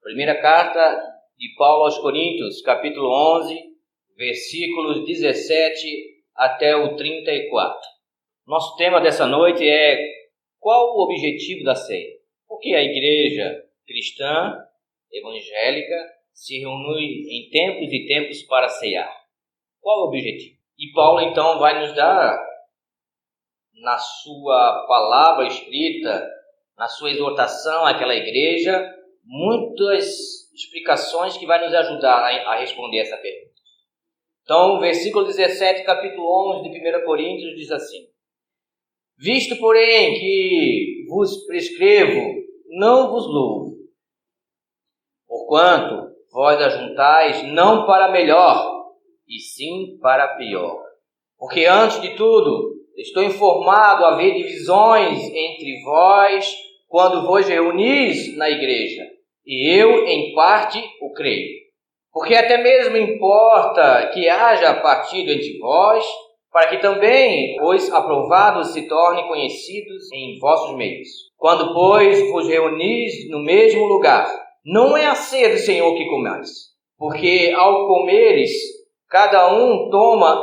Primeira carta de Paulo aos Coríntios, capítulo 11, versículos 17 até o 34. Nosso tema dessa noite é: qual o objetivo da ceia? Por que a igreja cristã, evangélica, se reúne em tempos e tempos para ceiar? Qual o objetivo? E Paulo então vai nos dar, na sua palavra escrita, na sua exortação àquela igreja, muitas explicações que vai nos ajudar a responder essa pergunta. Então, o versículo 17, capítulo 11 de 1 Coríntios diz assim: visto, porém, que vos prescrevo, não vos louvo, porquanto vós ajuntais não para melhor, e sim para pior. Porque antes de tudo, estou informado haver divisões entre vós quando vos reunis na igreja, e eu, em parte, o creio. Porque até mesmo importa que haja partido entre vós, para que também os aprovados se tornem conhecidos em vossos meios. Quando, pois, vos reunis no mesmo lugar, não é a ceia do Senhor que comais, porque ao comeres, cada um toma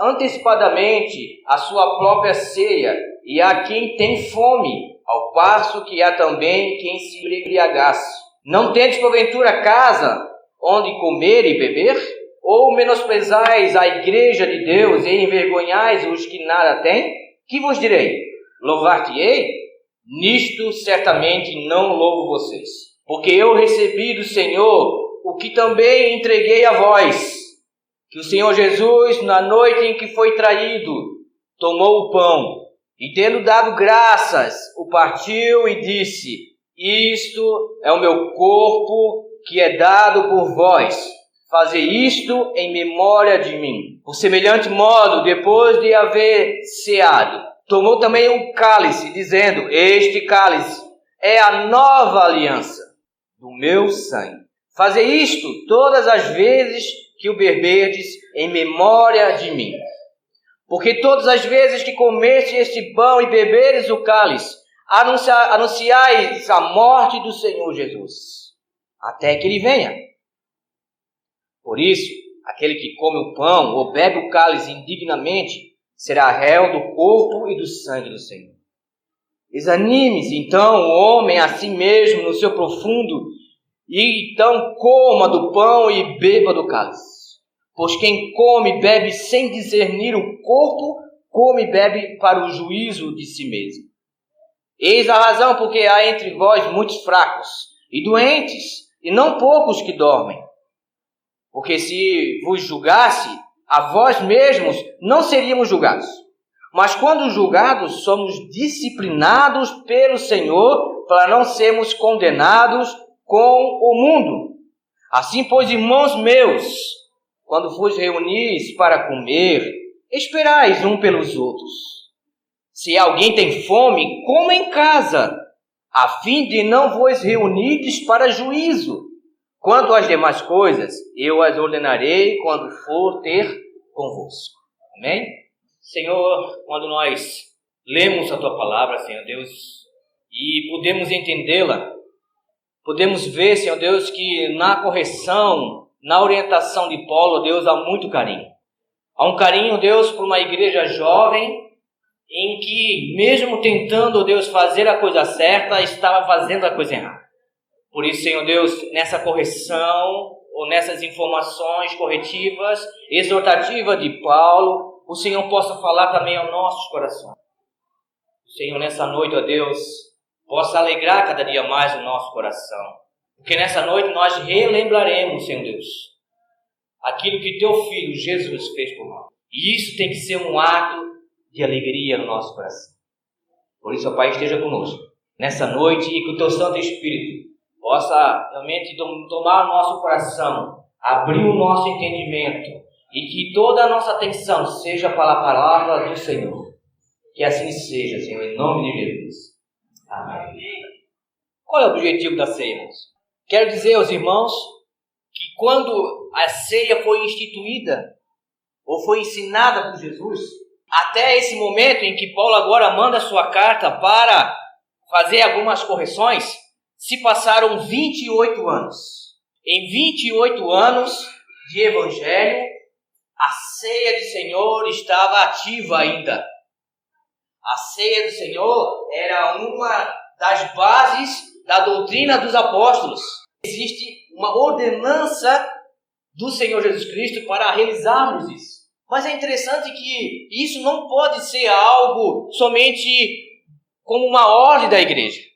antecipadamente a sua própria ceia, e há quem tem fome, ao passo que há também quem se embriagasse. Não tendes porventura casa onde comer e beber? Ou menosprezais a igreja de Deus e envergonhais os que nada têm? Que vos direi? Louvar-te-ei? Nisto certamente não louvo vocês, porque eu recebi do Senhor o que também entreguei a vós, que o Senhor Jesus, na noite em que foi traído, tomou o pão, e tendo dado graças, o partiu e disse: isto é o meu corpo que é dado por vós. Fazei isto em memória de mim. Por semelhante modo, depois de haver ceado, tomou também um cálice, dizendo: este cálice é a nova aliança do meu sangue. Fazei isto todas as vezes que o beberdes em memória de mim. Porque todas as vezes que comerdes este pão e beberes o cálice, anunciais a morte do Senhor Jesus, até que ele venha. Por isso, aquele que come o pão ou bebe o cálice indignamente, será réu do corpo e do sangue do Senhor. Examine-se então o homem a si mesmo no seu profundo, e então coma do pão e beba do cálice. Pois quem come e bebe sem discernir o corpo, come e bebe para o juízo de si mesmo. Eis a razão porque há entre vós muitos fracos e doentes, e não poucos que dormem. Porque se vos julgasse, a vós mesmos não seríamos julgados. Mas quando julgados, somos disciplinados pelo Senhor, para não sermos condenados com o mundo. Assim, pois, irmãos meus, quando vos reunis para comer, esperais um pelos outros. Se alguém tem fome, coma em casa, a fim de não vos reunirdes para juízo. Quanto às demais coisas, eu as ordenarei quando for ter convosco. Amém? Senhor, quando nós lemos a Tua palavra, Senhor Deus, e podemos entendê-la, podemos ver, Senhor Deus, que na correção, na orientação de Paulo, Deus, há muito carinho. Há um carinho, Deus, por uma igreja jovem, em que, mesmo tentando, Deus, fazer a coisa certa, estava fazendo a coisa errada. Por isso, Senhor Deus, nessa correção, ou nessas informações corretivas, exortativas de Paulo, o Senhor possa falar também aos nossos corações. O Senhor, nessa noite, ó Deus, possa alegrar cada dia mais o nosso coração. Porque nessa noite nós relembraremos, Senhor Deus, aquilo que Teu Filho Jesus fez por nós. E isso tem que ser um ato de alegria no nosso coração. Por isso, ó Pai, esteja conosco nessa noite e que o Teu Santo Espírito possa realmente tomar o nosso coração, abrir o nosso entendimento e que toda a nossa atenção seja para a palavra do Senhor. Que assim seja, Senhor, em nome de Jesus. Amém. Qual é o objetivo da ceia, irmãos? Quero dizer aos irmãos que quando a ceia foi instituída ou foi ensinada por Jesus, até esse momento em que Paulo agora manda a sua carta para fazer algumas correções, se passaram 28 anos. Em 28 anos de evangelho, a ceia do Senhor estava ativa ainda. A ceia do Senhor era uma das bases da doutrina dos apóstolos. Existe uma ordenança do Senhor Jesus Cristo para realizarmos isso. Mas é interessante que isso não pode ser algo somente como uma ordem da igreja.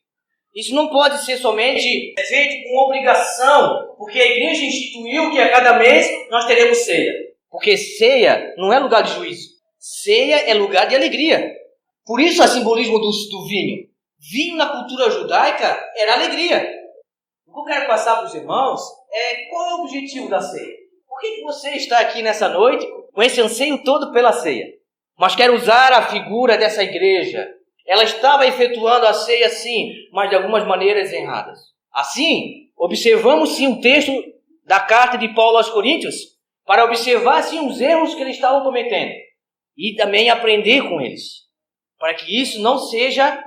Isso não pode ser somente feito com obrigação, porque a igreja instituiu que a cada mês nós teremos ceia. Porque ceia não é lugar de juízo. Ceia é lugar de alegria. Por isso o simbolismo do vinho. Vinho na cultura judaica era alegria. O que eu quero passar para os irmãos é qual é o objetivo da ceia. Por que você está aqui nessa noite com esse anseio todo pela ceia? Mas quero usar a figura dessa igreja. Ela estava efetuando a ceia sim, mas de algumas maneiras erradas. Assim, observamos sim o texto da carta de Paulo aos Coríntios para observar sim os erros que eles estavam cometendo e também aprender com eles, para que isso não seja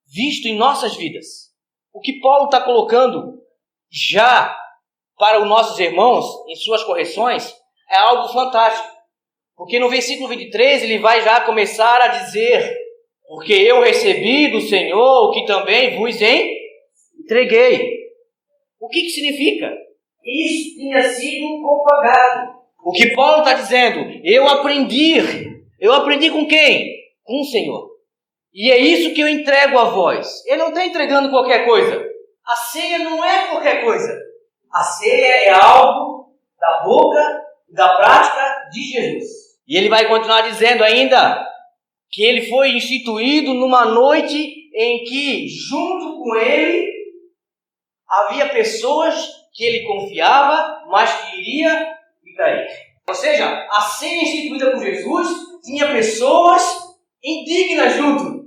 visto em nossas vidas. O que Paulo está colocando já para os nossos irmãos em suas correções é algo fantástico, porque no versículo 23 ele vai já começar a dizer: porque eu recebi do Senhor o que também vos entreguei. O que significa? Isso tinha sido propagado. O que Paulo está dizendo, eu aprendi com quem? Com o Senhor. E é isso que eu entrego a vós. Ele não está entregando qualquer coisa. A ceia não é qualquer coisa. A ceia é algo da boca, da prática de Jesus. E ele vai continuar dizendo ainda que ele foi instituído numa noite em que, junto com ele, havia pessoas que ele confiava, mas que iria e cair. Ou seja, a ceia instituída por Jesus tinha pessoas indignas junto.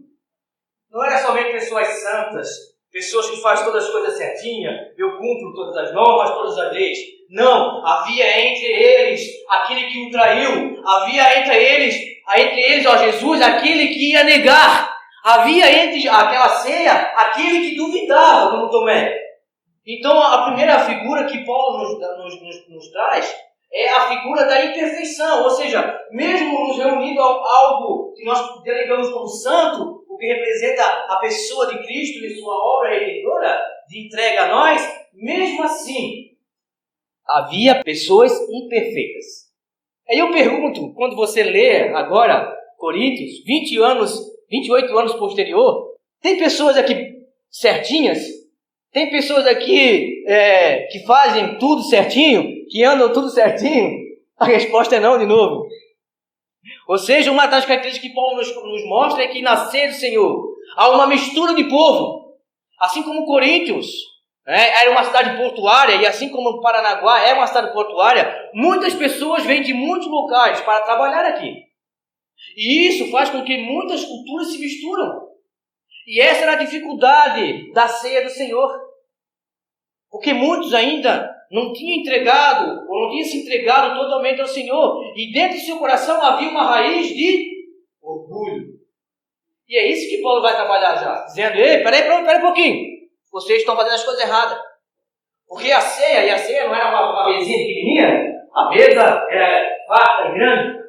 Não era somente pessoas santas, pessoas que fazem todas as coisas certinhas, eu cumpro todas as normas, todas as leis. Não, havia entre eles aquele que o traiu, havia entre eles, ó Jesus, aquele que ia negar. Havia entre aquela ceia aquele que duvidava, como Tomé. Então a primeira figura que Paulo nos traz é a figura da imperfeição, ou seja, mesmo nos reunindo a algo que nós delegamos como santo, o que representa a pessoa de Cristo e sua obra redentora de entrega a nós, mesmo assim, havia pessoas imperfeitas. Aí eu pergunto, quando você lê agora Coríntios, 28 anos posterior, tem pessoas aqui certinhas? Tem pessoas aqui que fazem tudo certinho, que andam tudo certinho? A resposta é não, de novo. Ou seja, uma das características que Paulo nos mostra é que na ceia do Senhor há uma mistura de povo. Assim como Coríntios era uma cidade portuária, e assim como Paranaguá é uma cidade portuária, muitas pessoas vêm de muitos locais para trabalhar aqui. E isso faz com que muitas culturas se misturam. E essa era a dificuldade da ceia do Senhor. Porque muitos ainda não tinham entregado, ou não tinham se entregado totalmente ao Senhor. E dentro do seu coração havia uma raiz de orgulho. E é isso que Paulo vai trabalhar já. Dizendo, ei, peraí um pouquinho. Vocês estão fazendo as coisas erradas. Porque a ceia não era uma mesinha pequenininha. A mesa era farta e grande.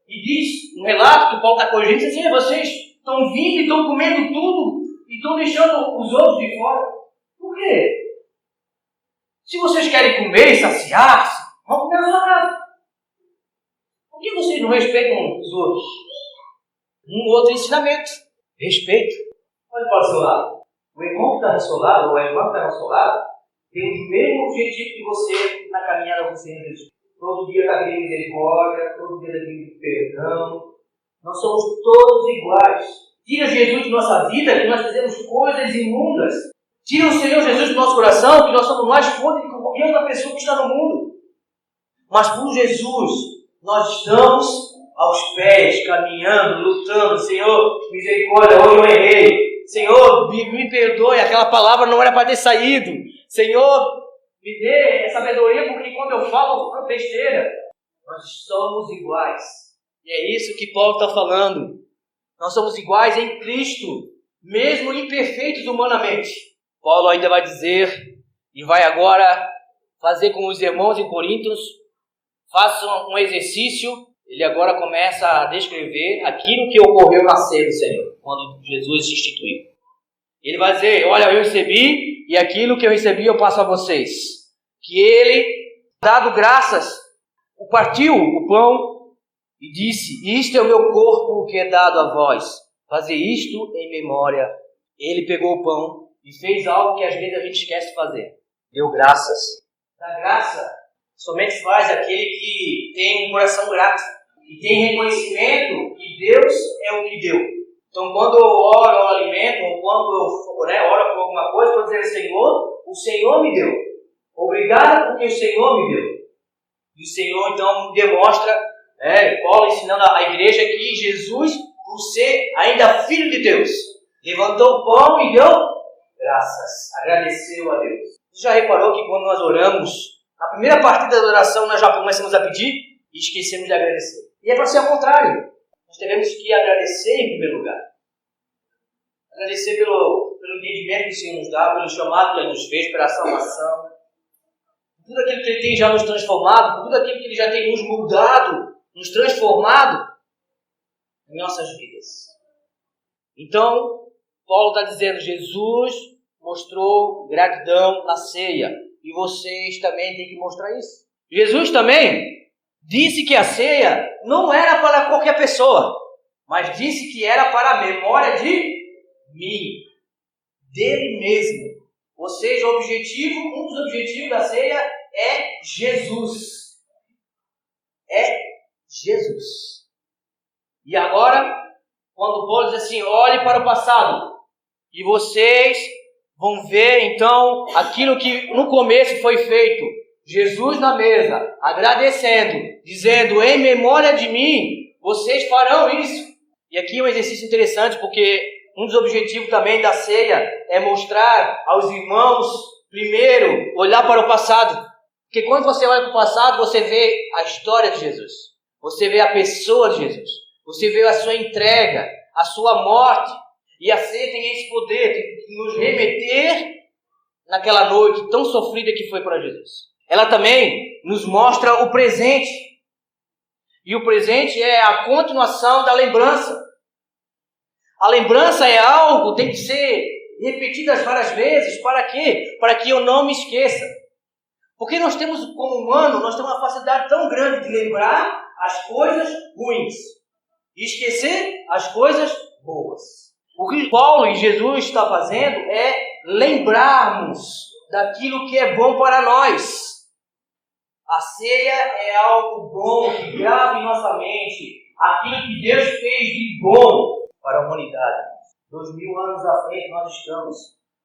E diz, no relato que Paulo está corrigindo, diz assim, vocês estão vindo e estão comendo tudo e estão deixando os outros de fora. Por quê? Se vocês querem comer e saciar-se, vão comer na sua casa. Por que vocês não respeitam os outros? Um outro ensinamento. Respeito. Olha para o seu lado. O irmão que está no seu lado, ou a irmã que está no seu lado, tem o mesmo objetivo que você na caminhada com o Senhor Jesus. Todo dia está pedindo misericórdia, todo dia está pedindo perdão. Nós somos todos iguais. Tira Jesus de nossa vida, que nós fizemos coisas imundas. Tira o Senhor Jesus do nosso coração, que nós somos mais fortes do que qualquer outra pessoa que está no mundo. Mas por Jesus, nós estamos aos pés, caminhando, lutando. Senhor, misericórdia, hoje eu errei. Senhor, me perdoe, aquela palavra não era para ter saído. Senhor, me dê sabedoria, porque quando eu falo besteira, nós somos iguais. E é isso que Paulo está falando. Nós somos iguais em Cristo, mesmo imperfeitos humanamente. Paulo ainda vai dizer e vai agora fazer com os irmãos em Coríntios, façam um exercício. Ele agora começa a descrever aquilo que ocorreu na ceia do Senhor, quando Jesus se instituiu. Ele vai dizer, olha, eu recebi e aquilo que eu recebi eu passo a vocês. Que ele, dado graças, partiu o pão e disse, isto é o meu corpo que é dado a vós. Fazer isto em memória. Ele pegou o pão e fez algo que às vezes a gente esquece de fazer. Deu graças. Da graça somente faz aquele que tem um coração grato e tem reconhecimento que Deus é o que deu. Então, quando eu oro ao alimento, ou quando eu oro por alguma coisa, eu vou dizer, Senhor, o Senhor me deu. Obrigado porque o Senhor me deu. E o Senhor, então, demonstra, Paulo ensinando a igreja que Jesus, por ser ainda Filho de Deus, levantou o pão e deu graças. Agradeceu a Deus. Você já reparou que quando nós oramos, na primeira partida da oração nós já começamos a pedir e esquecemos de agradecer. E é para ser ao contrário. Nós devemos que agradecer em primeiro lugar. Agradecer pelo entendimento que o Senhor nos dá, pelo chamado que Ele nos fez, pela salvação. Por tudo aquilo que Ele tem já nos transformado, por tudo aquilo que Ele já tem nos mudado, nos transformado em nossas vidas. Então, Paulo está dizendo, Jesus mostrou gratidão na ceia. E vocês também têm que mostrar isso. Jesus também disse que a ceia não era para qualquer pessoa, mas disse que era para a memória de mim, dele mesmo. Ou seja, um dos objetivos da ceia é Jesus. É Jesus. E agora, quando Paulo diz assim, olhe para o passado, e vocês vão ver então aquilo que no começo foi feito. Jesus na mesa, agradecendo, dizendo, em memória de mim, vocês farão isso. E aqui é um exercício interessante, porque um dos objetivos também da ceia é mostrar aos irmãos, primeiro, olhar para o passado. Porque quando você olha para o passado, você vê a história de Jesus. Você vê a pessoa de Jesus. Você vê a sua entrega, a sua morte. E a ceia tem esse poder de nos remeter naquela noite tão sofrida que foi para Jesus. Ela também nos mostra o presente. E o presente é a continuação da lembrança. A lembrança é algo que tem que ser repetidas várias vezes. Para quê? Para que eu não me esqueça. Porque nós temos, como humano, nós temos uma facilidade tão grande de lembrar as coisas ruins e esquecer as coisas boas. O que Paulo e Jesus estão fazendo é lembrarmos daquilo que é bom para nós. A ceia é algo bom que grava em nossa mente aquilo que Deus fez de bom para a humanidade. 2000 anos à frente nós estamos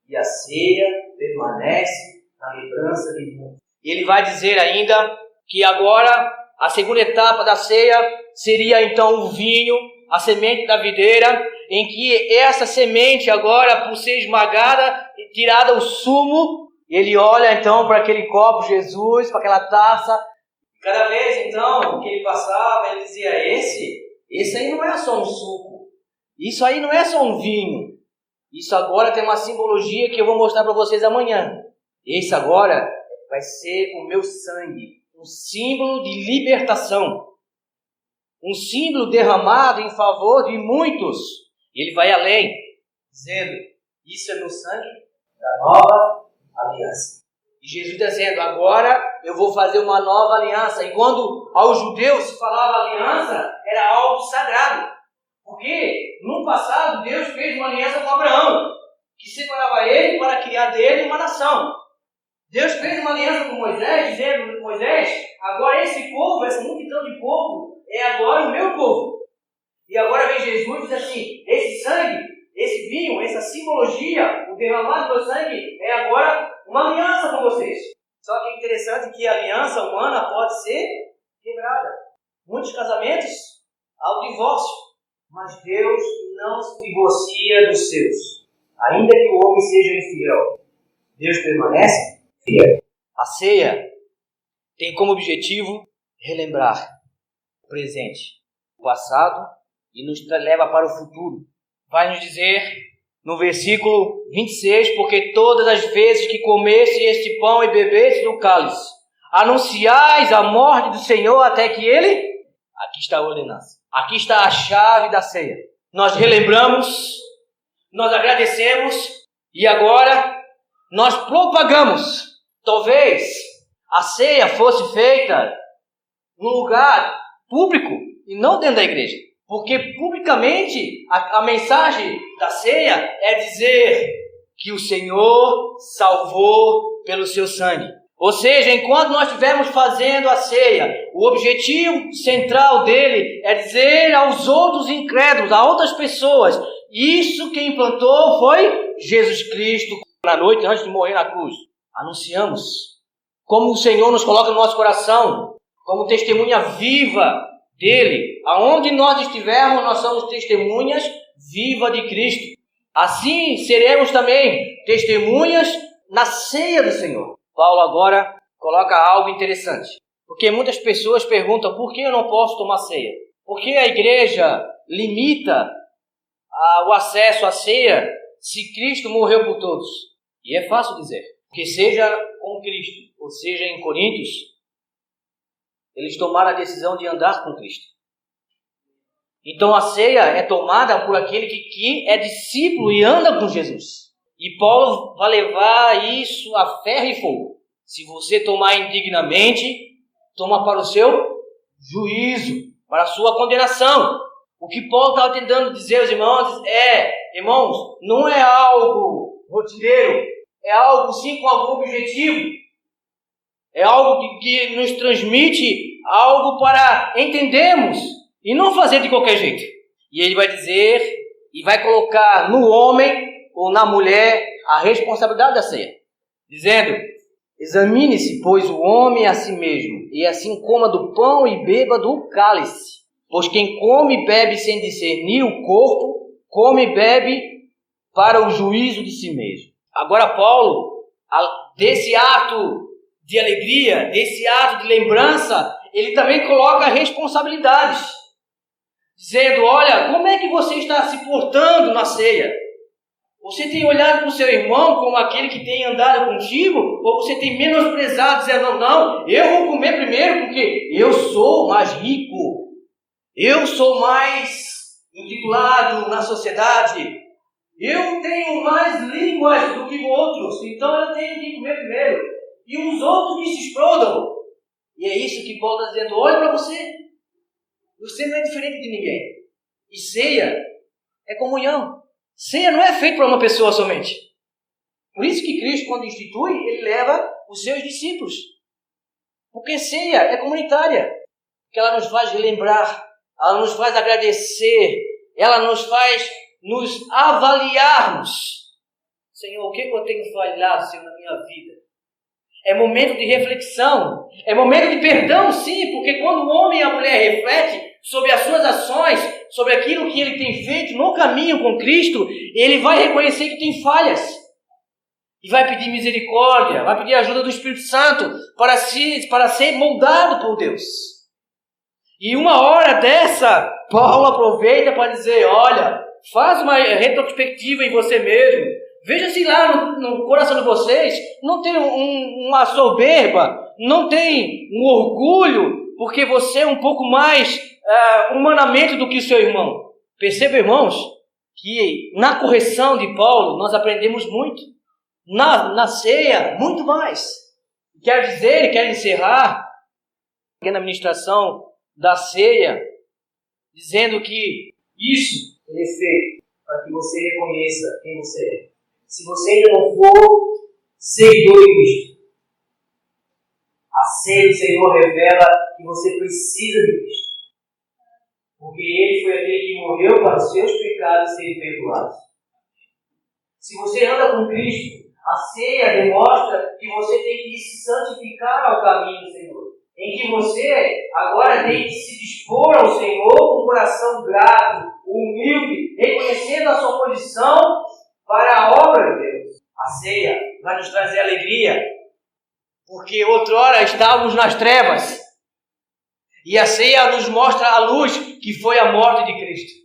e a ceia permanece na lembrança de muitos. E ele vai dizer ainda que agora a segunda etapa da ceia seria então o vinho, a semente da videira, em que essa semente agora, por ser esmagada e tirada o sumo, ele olha então para aquele copo, Jesus, para aquela taça. Cada vez então que ele passava, ele dizia, esse aí não é só um suco, isso aí não é só um vinho, isso agora tem uma simbologia que eu vou mostrar para vocês amanhã. Esse agora vai ser o meu sangue, um símbolo de libertação, um símbolo derramado em favor de muitos. E ele vai além, dizendo, isso é meu sangue da nova aliança. E Jesus dizendo, agora eu vou fazer uma nova aliança. E quando aos judeus se falava aliança, era algo sagrado. Porque no passado Deus fez uma aliança com Abraão, que separava ele para criar dele uma nação. Deus fez uma aliança com Moisés, dizendo, Moisés, agora esse povo, essa multidão de povo, é agora o meu povo. E agora vem Jesus e diz assim, esse sangue, esse vinho, essa simbologia, o derramado do meu sangue, é agora uma aliança com vocês. Só que é interessante que a aliança humana pode ser quebrada. Muitos casamentos, há o divórcio. Mas Deus não se divorcia dos seus. Ainda que o homem seja infiel, Deus permanece fiel. A ceia tem como objetivo relembrar o presente, o passado, e nos leva para o futuro. Vai nos dizer no versículo 26, porque todas as vezes que comesse este pão e bebesse do cálice, anunciais a morte do Senhor até que Ele... Aqui está a ordenança. Aqui está a chave da ceia. Nós relembramos, nós agradecemos e agora nós propagamos. Talvez a ceia fosse feita num lugar público e não dentro da igreja. Porque publicamente a mensagem da ceia é dizer que o Senhor salvou pelo seu sangue. Ou seja, enquanto nós estivermos fazendo a ceia, o objetivo central dele é dizer aos outros incrédulos, a outras pessoas, isso quem implantou foi Jesus Cristo. Na noite, antes de morrer na cruz, anunciamos como o Senhor nos coloca no nosso coração, como testemunha viva dele. Aonde nós estivermos, nós somos testemunhas vivas de Cristo. Assim seremos também testemunhas na ceia do Senhor. Paulo agora coloca algo interessante, porque muitas pessoas perguntam: por que eu não posso tomar ceia? Por que a igreja limita o acesso à ceia se Cristo morreu por todos? E é fácil dizer, porque seja com Cristo, ou seja em Coríntios, eles tomaram a decisão de andar com Cristo. Então a ceia é tomada por aquele que é discípulo e anda com Jesus. E Paulo vai levar isso a ferro e fogo. Se você tomar indignamente, toma para o seu juízo, para a sua condenação. O que Paulo estava tentando dizer aos irmãos irmãos, não é algo rotineiro, é algo sim com algum objetivo. É algo que nos transmite algo para entendermos e não fazer de qualquer jeito. E ele vai dizer e vai colocar no homem ou na mulher a responsabilidade da ceia, dizendo: examine-se, pois, o homem a si mesmo, e assim coma do pão e beba do cálice. Pois quem come e bebe sem discernir o corpo, come e bebe para o juízo de si mesmo. Agora Paulo, desse ato de alegria, desse ato de lembrança, ele também coloca responsabilidades, dizendo: olha, como é que você está se portando na ceia? Você tem olhado para o seu irmão como aquele que tem andado contigo? Ou você tem menosprezado, dizendo: não, eu vou comer primeiro porque eu sou mais rico, eu sou mais intitulado na sociedade, eu tenho mais línguas do que outros, então eu tenho que comer primeiro. E os outros que se explodam. E é isso que Paulo está dizendo: olha para você. Você não é diferente de ninguém. E ceia é comunhão. Ceia não é feita para uma pessoa somente. Por isso que Cristo, quando institui, ele leva os seus discípulos. Porque ceia é comunitária. Porque ela nos faz relembrar, ela nos faz agradecer, ela nos faz nos avaliarmos. Senhor, o que eu tenho falhado, Senhor, na minha vida? É momento de reflexão, é momento de perdão, sim, porque quando o homem e a mulher refletem sobre as suas ações, sobre aquilo que ele tem feito no caminho com Cristo, ele vai reconhecer que tem falhas. E vai pedir misericórdia, vai pedir a ajuda do Espírito Santo para ser moldado por Deus. E uma hora dessa, Paulo aproveita para dizer: olha, faz uma retrospectiva em você mesmo. Veja se lá no coração de vocês não tem uma soberba, não tem um orgulho, porque você é um pouco mais humanamente do que o seu irmão. Perceba, irmãos, que na correção de Paulo nós aprendemos muito. Na ceia, muito mais. Quer dizer, quer encerrar na ministração da ceia, dizendo que isso é feito para que você reconheça quem você é. Se você ainda não for seguidor de Cristo, a ceia do Senhor revela que você precisa de Cristo. Porque Ele foi aquele que morreu para os seus pecados serem perdoados. Se você anda com Cristo, a ceia demonstra que você tem que se santificar ao caminho do Senhor. Em que você agora tem que se dispor ao Senhor com um coração grato, humilde, reconhecendo a sua posição para a obra de Deus. A ceia vai nos trazer alegria, porque outrora estávamos nas trevas, e a ceia nos mostra a luz que foi a morte de Cristo.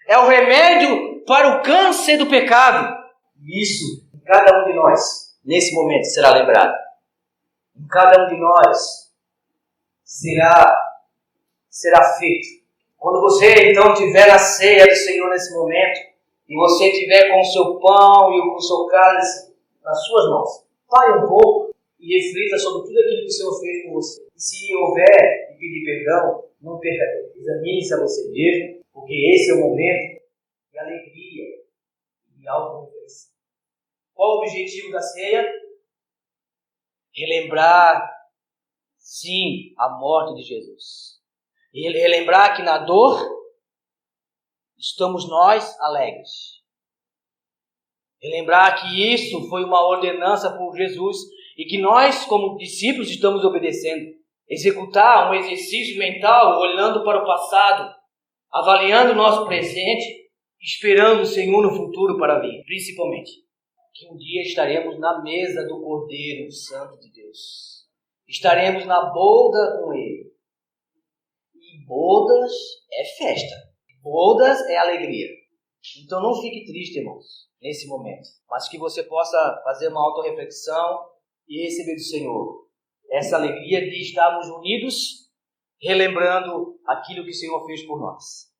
É o remédio para o câncer do pecado. E isso, em cada um de nós, nesse momento, será lembrado. Em cada um de nós será feito. Quando você, então, tiver a ceia do Senhor nesse momento, e você tiver com o seu pão e com o seu cálice nas suas mãos, pare um pouco e reflita sobre tudo aquilo que o Senhor fez por você. E se houver de pedir perdão, não perca tempo. Examine-se a você mesmo, porque esse é o momento de alegria e de auto-reflexão. Qual o objetivo da ceia? Relembrar, sim, a morte de Jesus. E relembrar que na dor estamos nós alegres. Relembrar que isso foi uma ordenança por Jesus e que nós, como discípulos, estamos obedecendo. Executar um exercício mental olhando para o passado, avaliando o nosso presente, esperando o Senhor no futuro para vir. Principalmente, que um dia estaremos na mesa do Cordeiro Santo de Deus. Estaremos na boda com Ele. E bodas é festa. Bodas é alegria. Então não fique triste, irmãos, nesse momento. Mas que você possa fazer uma autorreflexão e receber do Senhor essa alegria de estarmos unidos, relembrando aquilo que o Senhor fez por nós.